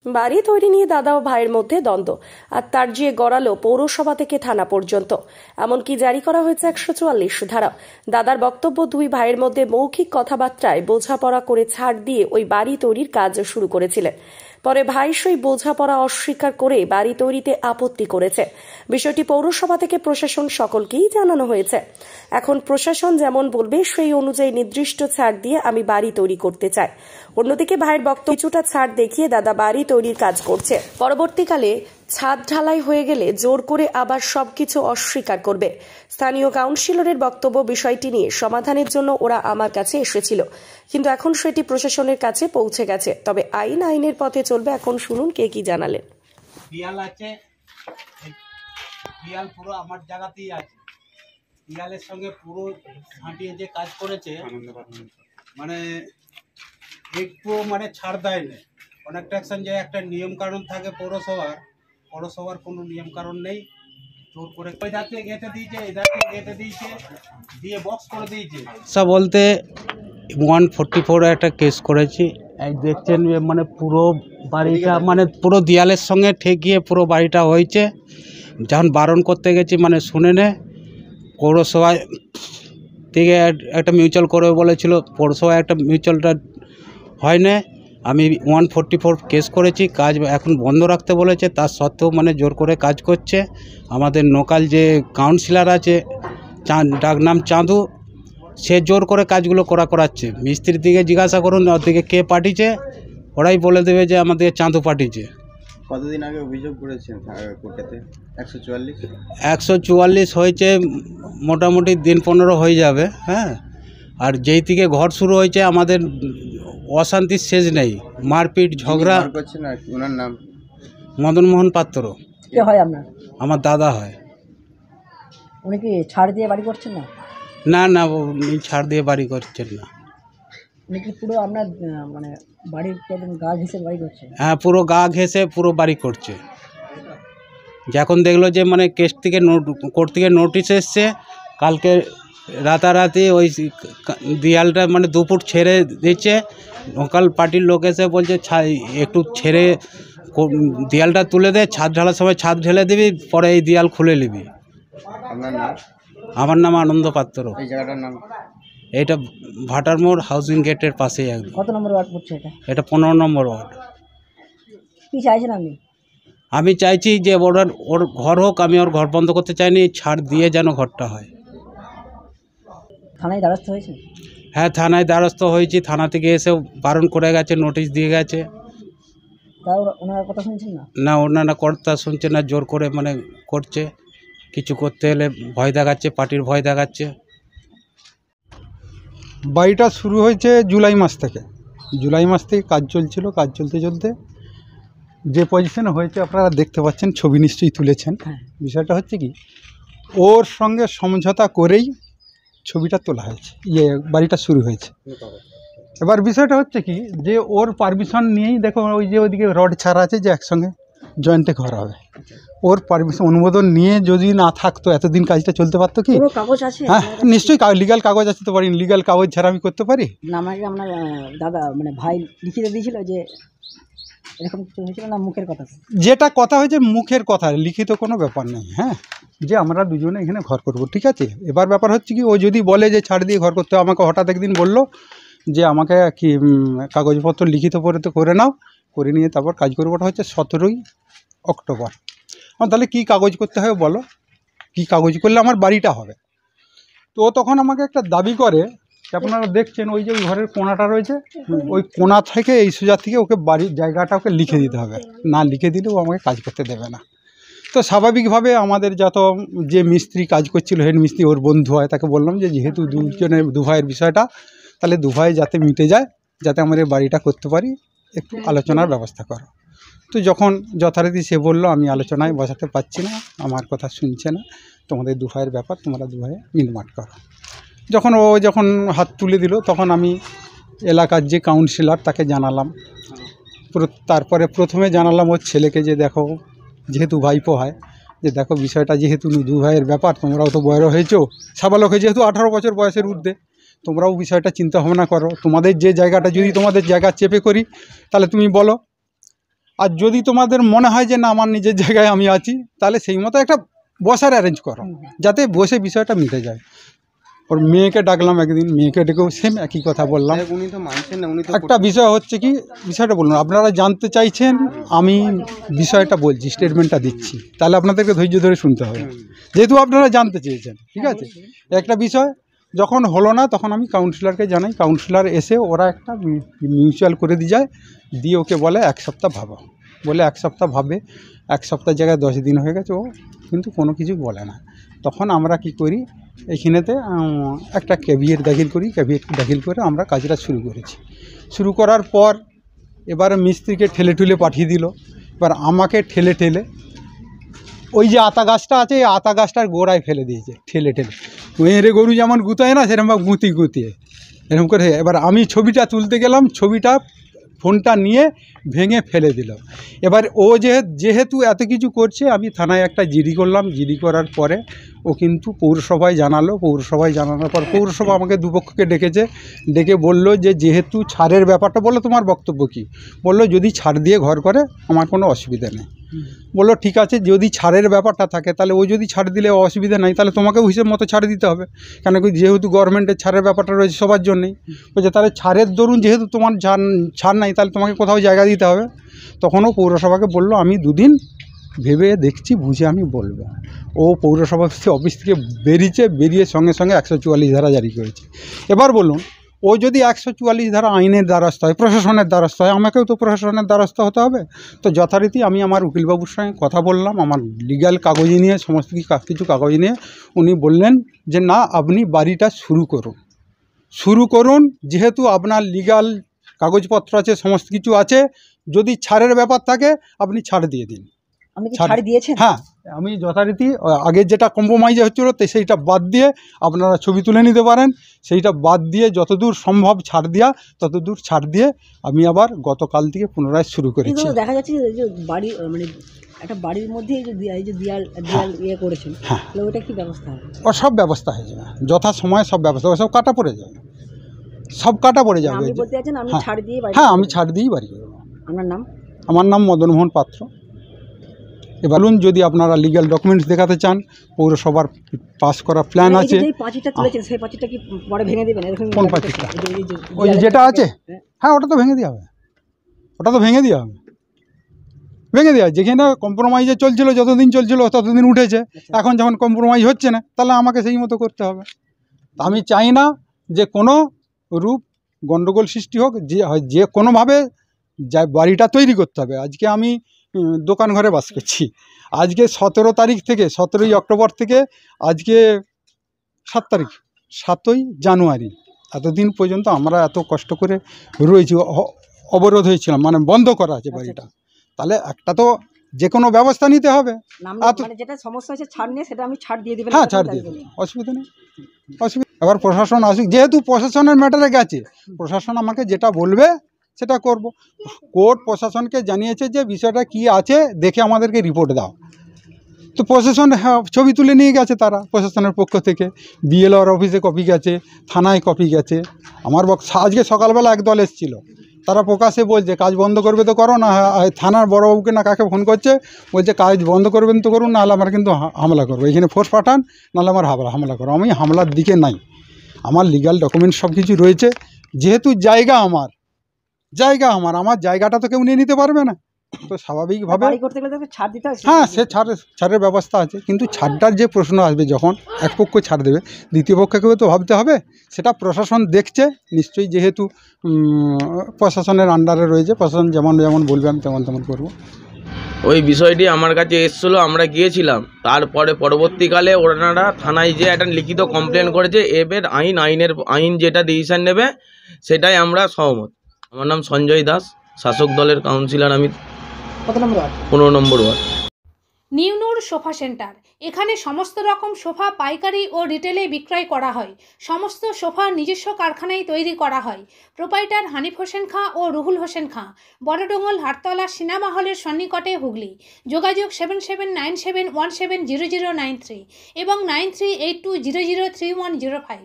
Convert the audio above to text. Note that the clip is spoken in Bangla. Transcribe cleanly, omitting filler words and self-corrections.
বাড়ি তৈরি নিয়ে দাদা ও ভাইয়ের মধ্যে দ্বন্দ্ব, আর তার যে গড়ালো পৌরসভা থেকে থানা পর্যন্ত। এমনকি জারি করা হয়েছে 144 ধারা। দাদার বক্তব্য, দুই ভাইয়ের মধ্যে মৌখিক কথাবার্তায় বোঝাপড়া করে ছাড় দিয়ে ওই বাড়ি তৈরির কাজ শুরু করেছিলেন। পরে ভাই সেই বোঝাপড়া অস্বীকার করে বাড়ি তৈরিতে আপত্তি করেছে। বিষয়টি পৌরসভা থেকে প্রশাসন সকলকেই জানানো হয়েছে। এখন প্রশাসন যেমন বলবে সেই অনুযায়ী নির্দিষ্ট ছাড় দিয়ে আমি বাড়ি তৈরি করতে চাই। অন্যদিকে ভাইয়ের বক্তব্য, কিছুটা ছাড় দেখিয়ে দাদা বাড়ি তৈরির কাজ করছে। পরবর্তীকালে ছাদ ঢালাই হয়ে গেলে জোর করে আবার সবকিছু অস্বীকার করবে। স্থানীয় কাউন্সিলরের বক্তব্য, বিষয়টি নিয়ে সমাধানের জন্য ওরা আমার কাছে এসেছিল, কিন্তু এখন সেটি প্রশাসনের কাছে পৌঁছে গেছে। তবে আইনের পথে চলবে। এখন শুনুন কে কি জানালেন। পিয়াল আছে, পিয়াল পুরো আমার জায়গাতেই আছে। পিয়ালের সঙ্গে পুরো ছাঁটিয়ে যে কাজ করেছে, মানে একটু মানে ছাড় দেয় না। কনস্ট্রাকশন যে একটা নিয়ম কানুন থাকে পৌরসভার কোনো নিয়ম কানুন নেই। জোর করে ওই ধারতে গেঁথে দিয়েছে, এই ধারতে গেঁথে দিয়েছে, দিয়ে বক্স করে দিয়েছে। সব বলতে 144 একটা কেস করেছি। এই দেখছেন মানে পুরো বাড়িটা মানে পুরো দেয়ালের সঙ্গে ঠেকিয়ে পুরো বাড়িটা হয়েছে। যখন বারণ করতে গেছি মানে শুনে নে, পৌরসভায় থেকে একটা মিউচুয়াল করে বলেছিল, পৌরসভায় একটা মিউচুয়ালটা হয় না। আমি 144 কেস করেছি, কাজ এখন বন্ধ রাখতে বলেছে, তার সত্ত্বেও মানে জোর করে কাজ করছে। আমাদের লোকাল যে কাউন্সিলর আছে, ডাকনাম চাঁদু, সে জোর করে কাজগুলো করাচ্ছে। মিস্ত্রির দিকে জিজ্ঞাসা করুন ওর দিকে কে পাঠিয়েছে, ওরাই বলে দেবে যে আমাদের চাঁদু পাঠিয়েছে। কতদিন আগে অভিযোগ করেছেন কোর্টেতে? 144 হয়েছে, মোটামুটি দিন 15 হয়ে যাবে। হ্যাঁ, আর যেই থেকে ঘর শুরু হয়েছে আমাদের অশান্তির শেষ নেই, মারপিট ঝগড়া করছেন। আর ওনার নাম মদন মোহন পাত্র। কে হয় আপনার? আমার দাদা হয়। উনি কি ছাড় দিয়ে বাড়ি করছেন না? না না, উনি ছাড় দিয়ে বাড়ি করছেন না। উনি কি পুরো আপনার মানে বাড়ির একদম গা ঘেঁষে বাড়ি করছে? হ্যাঁ, পুরো গা ঘেঁষে পুরো বাড়ি করছে। যখন দেখলো যে মানে কেস থেকে কোর্ট থেকে নোটিশ এসছে, কালকে রাতারাতি ওই দেয়ালটা মানে 2 ফুট ছেড়ে দিচ্ছে। লোকাল পার্টির লোক এসে বলছে একটু ছেড়ে দেয়ালটা তুলে দে, ছাদ ঢালার সময় ছাদ ঢেলে দিবি, পরে এই দেয়াল খুলে নিবি। আপনার নাম? আমার নাম আনন্দ পাত্র। এই জায়গাটার নাম? এইটা ভাটারমোড় হাউজিং গেটের পাশেই একদম। কত নম্বর ওয়ার্ড পড়ছে এটা? এটা 15 নম্বর ওয়ার্ড। কি চাইছেন আপনি? আমি চাইছি যে ওর ঘর হোক, আমি ওর ঘর বন্ধ করতে চাইনি, ছাড় দিয়ে যেন ঘরটা হয়। থানায় দ্বারস্থ হয়েছে? হ্যাঁ, থানায় দ্বারস্থ হয়েছি। থানা থেকে এসেও বারণ করে গেছে, নোটিশ দিয়ে গেছে। তাও ওনার কথা শুনছেন না? না, ওনারা কথা শুনছে না, জোর করে মানে করছে। কিছু করতে হলে ভয় দেখাচ্ছে, পার্টির ভয় দেখাচ্ছে। বাড়িটা শুরু হয়েছে জুলাই মাস থেকে। জুলাই মাস থেকে কাজ চলছিল। কাজ চলতে চলতে যে পজিশনে হয়েছে আপনারা দেখতে পাচ্ছেন, ছবি নিশ্চয়ই তুলেছেন। বিষয়টা হচ্ছে কি, ওর সঙ্গে সমঝোতা করেই ছবিটা তোলা হয়েছে, বাড়িটা শুরু হয়েছে। এবার বিষয়টা হচ্ছে কি, যে ওর পারমিশন নিয়েই দেখো ওই যে ওইদিকে রড ছাড়া আছে, যে একসঙ্গে জয়েন্টে ঘর হবে। ওর পারমিশন অনুমোদন নিয়ে যদি না থাকতো এতদিন কাজটা চলতে পারতো কি? কাগজ আছে? হ্যাঁ, নিশ্চয়ই লিগ্যাল কাগজ আছে তো। পারি লিগ্যাল কাগজ ছাড়া আমি করতে পারি না? আমাকে আপনার দাদা মানে ভাই লিখিত দিয়েছিল যে এরকম কিছু হয়েছিল না? মুখের কথা? যেটা কথা হয়েছে মুখের কথা, লিখিত কোনো ব্যাপার নেই। হ্যাঁ, যে আমরা দুজনে এখানে ঘর করব, ঠিক আছে। এবার ব্যাপার হচ্ছে কি, ও যদি বলে যে ছাড় দিয়ে ঘর করতে, আমাকে হঠাৎ একদিন বলল যে আমাকে কি কাগজপত্র লিখিত করে নাও, করে নিয়ে তারপর কাজ করবো। ওটা হচ্ছে 17ই অক্টোবর। তাহলে কী কাগজ করতে হবে বলো, কী কাগজ করলে আমার বাড়িটা হবে? তো তখন আমাকে একটা দাবি করে, আপনারা দেখছেন ওই যে ঘরের কোণাটা রয়েছে, ওই কোণা থেকে এই সোজা থেকে ওকে বাড়ির জায়গাটা ওকে লিখে দিতে হবে, না লিখে দিলে ও আমাকে কাজ করতে দেবে না। তো স্বাভাবিকভাবে আমাদের যে মিস্ত্রি কাজ করছিল, হেড মিস্ত্রি, ওর বন্ধু হয়, তাকে বললাম যে যেহেতু দু ভাইয়ের বিষয়টা, তাহলে দু ভাই যাতে মিটে যায়, যাতে আমরা এই বাড়িটা করতে পারি, একটু আলোচনার ব্যবস্থা করো। তো যখন যথারীতি সে বললো আমি আলোচনায় বসাতে পারছি না, আমার কথা শুনছে না, তোমাদের দু ভাইয়ের ব্যাপার, তোমরা দু ভাইয়ে মিটমাট করো। যখন হাত তুলে দিল, তখন আমি এলাকার যে কাউন্সিলর তাকে জানালাম। তারপরে প্রথমে জানালাম ওর ছেলেকে, যে দেখো, যেহেতু ভাইপো হয়, যে দেখো বিষয়টা যেহেতু দু ভাইয়ের ব্যাপার, তোমরাও তো বড় হয়েছো, সাবালকে যেহেতু 18 বছর বয়সের ঊর্ধ্বে, তোমরাও বিষয়টা চিন্তা ভাবনা করো। তোমাদের যে জায়গাটা যদি তোমাদের জায়গা চেপে করি, তাহলে তুমি বলো। আর যদি তোমাদের মনে হয় যে না আমার নিজের জায়গায় আমি আছি, তাহলে সেই মতো একটা বসার অ্যারেঞ্জ করো, যাতে বসে বিষয়টা মিটে যায়। ওর মেয়েকে ডাকলাম একদিন, মেয়েকে ডেকেও সেম একই কথা বললাম। উনি তো মানছেন না, উনি তো একটা বিষয় হচ্ছে কি, বিষয়টা বলুন, আপনারা জানতে চাইছেন, আমি বিষয়টা বলছি, স্টেটমেন্টটা দিচ্ছি, তাহলে আপনাদেরকে ধৈর্য ধরে শুনতে হবে, যেহেতু আপনারা জানতে চেয়েছেন। ঠিক আছে, একটা বিষয় যখন হলো না তখন আমি কাউন্সিলরকে জানাই, কাউন্সিলর এসে ওরা একটা মিউচুয়াল করে দিয়ে যায়, দিয়ে ওকে বলে 1 সপ্তাহ ভাবো, বলে 1 সপ্তাহ ভাবে, 1 সপ্তাহ জায়গায় 10 দিন হয়ে গেছে, ও কিন্তু কোনো কিছু বলে না। তখন আমরা কি করি, এইখানেতে একটা ক্যাভিয়েট দাখিল করি, ক্যাভিয়েট দাখিল করে আমরা কাজটা শুরু করেছি। শুরু করার পর এবারে মিস্ত্রিকে ঠেলে ঠুলে পাঠিয়ে দিল, এবার আমাকে ঠেলে ঠেলে ওই যে আতা গাছটা আছে, এই আতা গাছটার গোড়ায় ফেলে দিয়েছে ঠেলে ঠেলে। মেয়েরে গরু যেমন গুতায় না, সেরকমভাবে গুতিয়ে এরকম করে। এবার আমি ছবিটা তুলতে গেলাম, ছবিটা ফোনটা নিয়ে ভেঙে ফেলে দিল। এবার ও যেহেতু এত কিছু করছে, আমি থানায় একটা জিডি করলাম, জিডি করার পরে ও কিন্তু পৌরসভায় জানালো, পৌরসভায় জানানোর পর পৌরসভা আমাকে দুপক্ষকে ডেকেছে, ডেকে বলল যে যেহেতু ছাড়ের ব্যাপারটা, বললো তোমার বক্তব্য কী, বললো যদি ছাড় দিয়ে ঘর করে আমার কোনো অসুবিধা নেই। বললো ঠিক আছে, যদি ছাড়ের ব্যাপারটা থাকে তাহলে ও যদি ছাড় দিলে অসুবিধা নাই, তাহলে তোমাকেও হিসেব মতো ছাড় দিতে হবে, কেন কি যেহেতু গভর্নমেন্টের ছাড়ের ব্যাপারটা রয়েছে সবার জন্যই। বলছে তাহলে ছাড়ের দরুন যেহেতু তোমার ছাড় নাই, তাহলে তোমাকে কোথাও জায়গা দিতে হবে। তখনও পৌরসভাকে বললো আমি 2 দিন ভেবে দেখছি, বুঝে আমি বলবো। ও পৌরসভা অফিস থেকে বেরিয়ে সঙ্গে সঙ্গে 144 ধারা জারি করেছে। এবার বলুন, ও যদি 144 ধারা আইনের দ্বারস্থ হয়, প্রশাসনের দ্বারস্থ হয়, আমাকেও তো প্রশাসনের দ্বারস্থ হতে হবে। তো যথারীতি আমি আমার উকিলবাবুর সঙ্গে কথা বললাম, আমার লিগ্যাল কাগজ নিয়ে, সমস্ত কিছু কাগজ নিয়ে। উনি বললেন যে না, আপনি বাড়িটা শুরু করুন, যেহেতু আপনার লিগ্যাল কাগজপত্র আছে, সমস্ত কিছু আছে, যদি ছাড়ের ব্যাপার থাকে আপনি ছাড় দিয়ে দিন। আপনি কি ছাড় দিয়েছেন? হ্যাঁ, আমি যথারীতি আগের যেটা কম্প্রোমাইজে হচ্ছিল সেইটা বাদ দিয়ে আপনারা ছবি তুলে নিতে পারেন, সেইটা বাদ দিয়ে যতদূর সম্ভব ছাড় দেওয়া ততদূর ছাড় দিয়ে আমি আবার গতকাল থেকে পুনরায় শুরু করেছি। কিন্তু দেখা যাচ্ছে যে বাড়ি মানে একটা বাড়ির মধ্যে এই যে দেয়াল ইয়ে করেছেন, তাহলে ওটা কি ব্যবস্থা হবে? সব ব্যবস্থা হয়ে যাবে, যথা সময়ে সব ব্যবস্থা, সব কাটা পড়ে যাবে, সব কাটা পড়ে যাবে। আপনি বলতে চাচ্ছেন আমি ছাড় দিয়ে বাড়ি? হ্যাঁ, আমি ছাড় দিয়েই বাড়ি করবো। আপনার নাম? আমার নাম মদনমোহন পাত্র। এবার বলুন, যদি আপনারা লিগ্যাল ডকুমেন্টস দেখাতে চান, পৌরসভার পাস করা প্ল্যান আছে। এই পাঁচিটা তুলেছেন, সেই পাঁচিটা কি পরে ভেঙে দেবেন? এরকম কোন পাঁচিটা? ওই যেটা আছে, হ্যাঁ, ওটা তো ভেঙে দেওয়া হবে, ভেঙে দেওয়া। যেখানে কম্প্রোমাইজে চলছিল, যতদিন চলছিল ততদিন উঠেছে, এখন যখন কম্প্রোমাইজ হচ্ছে না, তাহলে আমাকে সেই মতো করতে হবে। আমি চাই না যে কোনো রূপ গণ্ডগোল সৃষ্টি হোক, যে কোনোভাবে বাড়িটা তৈরি করতে হবে। আজকে আমি দোকান ঘরে বাস করছি, আজকে 17 তারিখ থেকে 17ই অক্টোবর থেকে আজকে 7 তারিখ, 7ই জানুয়ারি, এতদিন পর্যন্ত আমরা এত কষ্ট করে রয়েছি, অবরোধ হয়েছিলাম, মানে বন্ধ করা আছে বাড়িটা। তাহলে একটা তো যে কোনো ব্যবস্থা নিতে হবে। মানে যেটা সমস্যা হয়েছে ছাড় নিয়ে, সেটা আমি ছাড় দিয়ে দেবেন? হ্যাঁ, ছাড় দিয়ে দেবেন, অসুবিধা নেই, অসুবিধা। এবার প্রশাসন আসুক, যেহেতু প্রশাসনের ম্যাটারে গেছে, প্রশাসন আমাকে যেটা বলবে সেটা করব। কোর্ট প্রশাসনকে জানিয়েছে যে বিষয়টা কি আছে দেখে আমাদেরকে রিপোর্ট দাও। তো প্রশাসন ছবি তুলে নিয়ে গেছে, তারা প্রশাসনের পক্ষ থেকে বিএলআর অফিসে কপি গেছে, থানায় কপি গেছে। আমার আজকে সকালবেলা একদল এসেছিল, তারা প্রকাশ্যে বলছে কাজ বন্ধ করবে তো করো না, থানার বড়বাবুকে না কাকে ফোন করছে, বলছে কাজ বন্ধ করবেন তো করুন, নাহলে আমার কিন্তু হামলা করবো, এখানে ফোর্স পাঠান, নাহলে আমার হামলা করো। আমি হামলার দিকে নাই, আমার লিগ্যাল ডকুমেন্টস সব কিছু রয়েছে। যেহেতু জায়গা আমার জায়গাটা তো কেউ নিয়ে নিতে পারবে না, তো স্বাভাবিকভাবে ছাড় দিতে হয়। হ্যাঁ, সে ছাড়ের ব্যবস্থা আছে, কিন্তু ছাড়টার যে প্রশ্ন আসবে, যখন এক পক্ষ ছাড় দেবে, দ্বিতীয় পক্ষকেও তো ভাবতে হবে। সেটা প্রশাসন দেখছে নিশ্চয়ই, যেহেতু প্রশাসনের আন্ডারে রয়েছে, প্রশাসন যেমন বলবে আমি তেমন করব। ওই বিষয়টি আমার কাছে এসেছিলো, আমরা গিয়েছিলাম, তারপরে পরবর্তীকালে ওনারা থানায় যে একটা লিখিত কমপ্লেন করেছে, এবার আইন যেটা ডিসিশন নেবে সেটাই আমরা সহমত। আমার নাম সঞ্জয় দাস, শাসক দলের কাউন্সিলর আমি। কত নম্বর ওয়ার্ড? 15 নম্বর ওয়ার্ড। নিউ নূর সোফা সেন্টার, এখানে সমস্ত রকম সোফা পাইকারি ও রিটেলে বিক্রয় করা হয়। সমস্ত সোফা নিজস্ব কারখানায় তৈরি করা হয়। প্রোপাইটার হানিফ হোসেন খাঁ ও রুহুল হোসেন খাঁ, বড়ডোঙ্গল হাটতলা সিনেমা হলের সন্নিকটে, হুগলি। যোগাযোগ 7797170093 এবং 9382003105।